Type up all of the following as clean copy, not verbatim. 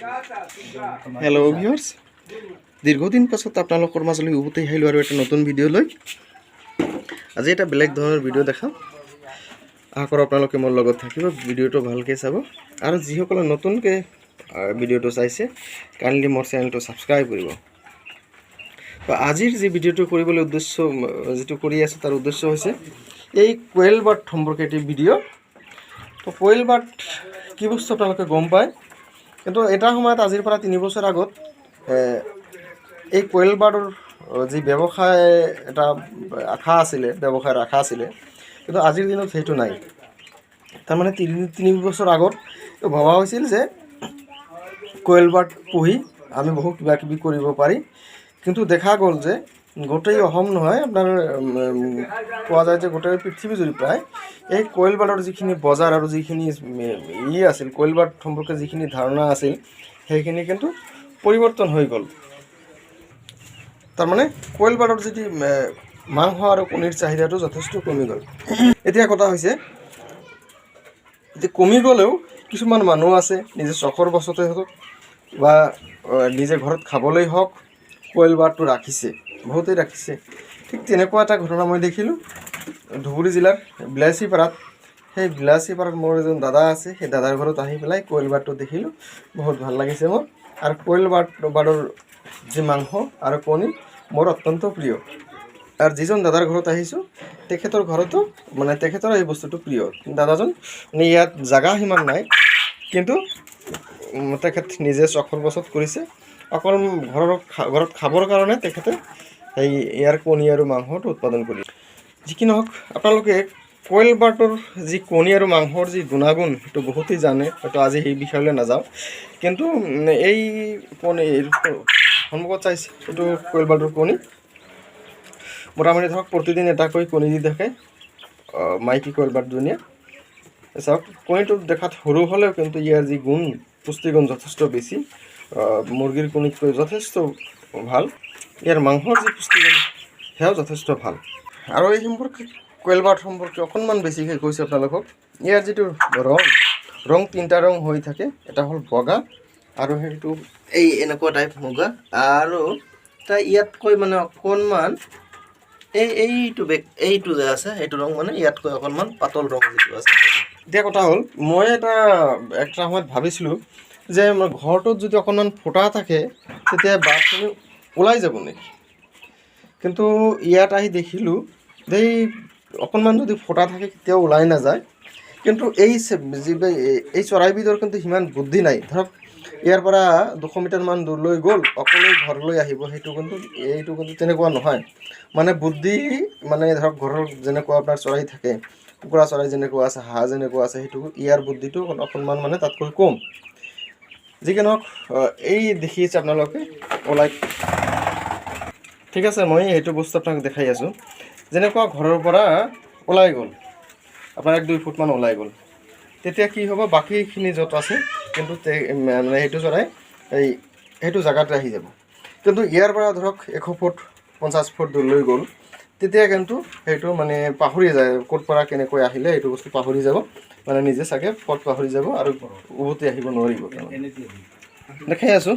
Hello' viewers, দীৰ্ঘদিন পাছত আপোনালোকৰ মাজলৈ উভতি আহিলোঁ আৰু এটা নতুন ভিডিঅ' লৈ। আজি এটা বেলেগ ধৰণৰ ভিডিঅ' দেখাম। আশা কৰোঁ আপোনালোকে মোৰ লগত থাকিব, ভিডিঅ'টো ভালকৈ চাব। আৰু যিসকলে নতুনকৈ ভিডিঅ'টো চাইছে কাইণ্ডলি মোৰ চেনেলটো ছাবস্ক্ৰাইব কৰিব। তো আজিৰ যি ভিডিঅ'টো কৰিবলৈ উদ্দেশ্য যিটো কৰি আছোঁ তাৰ উদ্দেশ্য হৈছে এই কোয়েল বাৰ্ড সম্পৰ্কে এটি ভিডিঅ'। তো কোয়েল বাৰ্ড কি বস্তু আপোনালোকে গম পায়, কিন্তু এটা সময়ত আজিৰ পৰা 3 বছৰ আগত এই কোয়েল বাৰ্ডৰ যি ব্যৱসায় এটা ব্যৱসায়ৰ আশা আছিলে, কিন্তু আজিৰ দিনত সেইটো নাই। তাৰমানে 3 বছৰ আগত ভবা হৈছিল যে কোয়েল বাৰ্ড পুহি আমি বহু কিবা কিবি কৰিব পাৰি, কিন্তু দেখা গ'ল যে গোটেই অসম নহয়, আপোনাৰ কোৱা যায় যে গোটেই পৃথিৱী জুৰি প্ৰায় এই কোয়েল বাৰ্ডৰ যিখিনি বজাৰ আৰু যিখিনি আছিল, কোয়েল বাৰ্ড সম্পৰ্কে যিখিনি ধাৰণা আছিল সেইখিনি কিন্তু পৰিৱৰ্তন হৈ গ'ল। তাৰমানে কোয়েল বাৰ্ডৰ যিটো মাংস আৰু কণীৰ চাহিদাটো যথেষ্ট কমি গ'ল। এতিয়া কথা হৈছে যে কমি গ'লেও কিছুমান মানুহ আছে নিজে চখৰ বশতে হওক বা নিজে ঘৰত খাবলৈ হওক কোয়েল বাৰ্ডটো ৰাখিছে, বহুতেই ৰাখিছে। ঠিক তেনেকুৱা এটা ঘটনা মই দেখিলোঁ ধুবুৰী জিলাৰ বিলাচীপাৰাত। সেই বিলাচীপাৰাত মোৰ এজন দাদা আছে, সেই দাদাৰ ঘৰত আহি পেলাই কোয়েল বাৰ্ডটো দেখিলোঁ, বহুত ভাল লাগিছে মোৰ। আৰু কোয়েল বাৰ্ডৰ যি মাংস আৰু কণী মোৰ অত্যন্ত প্ৰিয়। আৰু যিজন দাদাৰ ঘৰত আহিছোঁ তেখেতৰ ঘৰতো তেখেতৰ এই বস্তুটো প্ৰিয়। দাদাজন ইয়াত জাগা সিমান নাই, কিন্তু তেখেত নিজে চখৰ বশত কৰিছে। অকল ঘৰত খাবৰ কাৰণে তেখেতে ইয়াৰ কণী আৰু মাংসটো উৎপাদন কৰি। যি কি নহওক, আপোনালোকে কোয়েল বাৰ্ডৰ যি কণী আৰু মাংসৰ যি গুণাগুণ সেইটো বহুতেই জানে, হয়তো আজি সেই বিষয়লৈ নাযাওঁ। কিন্তু এই কণীৰ সন্মুখত চাইছে এইটো কোয়েল বাৰ্ডৰ কণী। মোটামুটি ধৰক প্ৰতিদিন এটাকৈ কণী দি থাকে মাইকী কোয়েল বাৰ্ডজনীয়ে। চাওক, কণীটো দেখাত সৰু হ'লেও কিন্তু ইয়াৰ যি গুণ, পুষ্টিগুণ যথেষ্ট বেছি, মুৰ্গীৰ কণীতকৈ যথেষ্ট ভাল। ইয়াৰ মাংসৰ যি পুষ্টিগুণ সেয়াও যথেষ্ট ভাল। আৰু এই সম্পৰ্কে কোয়েল বাৰ্ড সম্পৰ্কে অকণমান বেছিকৈ কৈছোঁ আপোনালোকক। ইয়াৰ যিটো ৰং 3টা ৰং হৈ থাকে, এটা হ'ল বগা আৰু সেইটো এনেকুৱা টাইপ মুগা, আৰু তাৰ ইয়াতকৈ অকণমান এইটো যে আছে সেইটো ৰং ইয়াতকৈ অকণমান পাতল ৰং যিটো আছে। এতিয়া কথা হ'ল, মই এটা সময়ত ভাবিছিলোঁ যে মোৰ ঘৰটোত যদি অকণমান ফুটা থাকে তেতিয়া বাৰ্ডখিনি ওলাই যাব নেকি। কিন্তু ইয়াত আহি দেখিলোঁ যে অকণমান যদি ফুটা থাকে কেতিয়াও ওলাই নাযায়। কিন্তু এই চৰাইবিধৰ কিন্তু সিমান বুদ্ধি নাই। ধৰক ইয়াৰ পৰা 200 মিটাৰমান দূৰলৈ গ'ল, অকলেই ঘৰলৈ আহিব, এইটো কিন্তু তেনেকুৱা নহয়। বুদ্ধি ধৰক ঘৰৰ যেনেকুৱা আপোনাৰ চৰাই থাকে, কুকুৰা চৰাই যেনেকুৱা আছে, হাঁহ যেনেকুৱা আছে, সেইটো ইয়াৰ বুদ্ধিটো অকণমান তাতকৈ কম। যি কি নহওক, এই দেখিছে আপোনালোকে ওলাই। ঠিক আছে, মই এইটো বস্তু আপোনাক দেখাই আছোঁ। যেনেকুৱা ঘৰৰ পৰা ওলাই গ'ল, আপোনাৰ 1-2 ফুটমান ওলাই গ'ল, তেতিয়া কি হ'ব, বাকীখিনি য'ত আছে কিন্তু সেইটো চৰাই সেইটো জেগাতে আহি যাব। কিন্তু ইয়াৰ পৰা ধৰক 100 ফুট 50 ফুট দূৰলৈ গ'ল, তেতিয়া কিন্তু সেইটো পাহৰি যায়, ক'ৰ পৰা কেনেকৈ আহিলে এইটো বস্তু পাহৰি যাব, নিজে চাগে পথ পাহৰি যাব আৰু উভতি আহিব নোৱাৰিব। দেখাই আছোঁ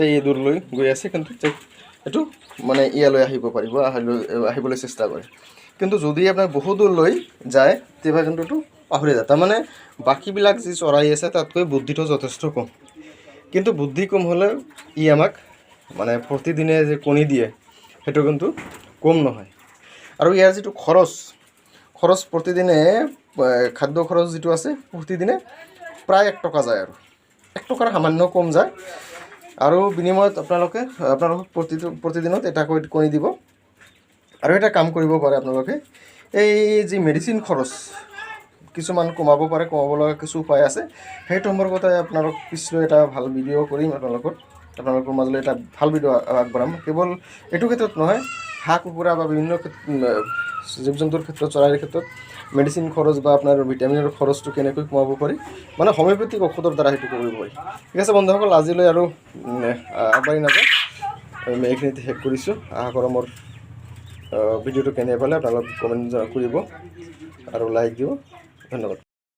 এই দূৰলৈ গৈ আছে, কিন্তু এইটো ইয়ালৈ আহিব পাৰিব, আহিবলৈ চেষ্টা কৰে। কিন্তু যদি আপোনাৰ বহু দূৰলৈ যায় তেতিয়া কিন্তু এইটো পাহৰি যায়। তাৰমানে বাকীবিলাক যি চৰাই আছে তাতকৈ বুদ্ধিটো যথেষ্ট কম। কিন্তু বুদ্ধি কম হ'লেও আমাক প্ৰতিদিনে যে কণী দিয়ে সেইটো কিন্তু কম নহয়। আৰু ইয়াৰ যিটো খৰচ প্ৰতিদিনে, খাদ্য খৰচ যিটো আছে প্ৰতিদিনে প্ৰায় 1 টকা যায়, আৰু 1 টকাৰ সামান্য কম যায়। আৰু বিনিময়ত আপোনালোকক প্ৰতিদিনত এটাকৈ কণী দিব। আৰু এটা কাম কৰিব পাৰে আপোনালোকে, এই যি মেডিচিন খৰচ কিছুমান কমাব পাৰে, কমাব লগা কিছু উপায় আছে। সেইটো সম্পৰ্কতে আপোনালোক পিছলৈ এটা ভাল ভিডিঅ' কৰিম, আপোনালোকৰ মাজলৈ এটা ভাল ভিডিঅ' আগবঢ়াম। কেৱল এইটো ক্ষেত্ৰত নহয়, হাঁহ কুকুৰা বা বিভিন্ন জীৱ জন্তুৰ ক্ষেত্ৰত, চৰাইৰ ক্ষেত্ৰত মেডিচিন খৰচ বা আপোনাৰ ভিটামিনৰ খৰচটো কেনেকৈ কমাব পাৰি, হোমিঅ'পেথিক ঔষধৰ দ্বাৰা সেইটো কৰিব পাৰি। ঠিক আছে বন্ধুসকল, আজিলৈ আৰু আগবাঢ়ি নাযাওঁ, এইখিনিতে শেষ কৰিছোঁ। আশা কৰোঁ মোৰ ভিডিঅ'টো কেনে পালে আপোনালোক কমেণ্ট কৰিব আৰু লাইক দিব। ধন্যবাদ।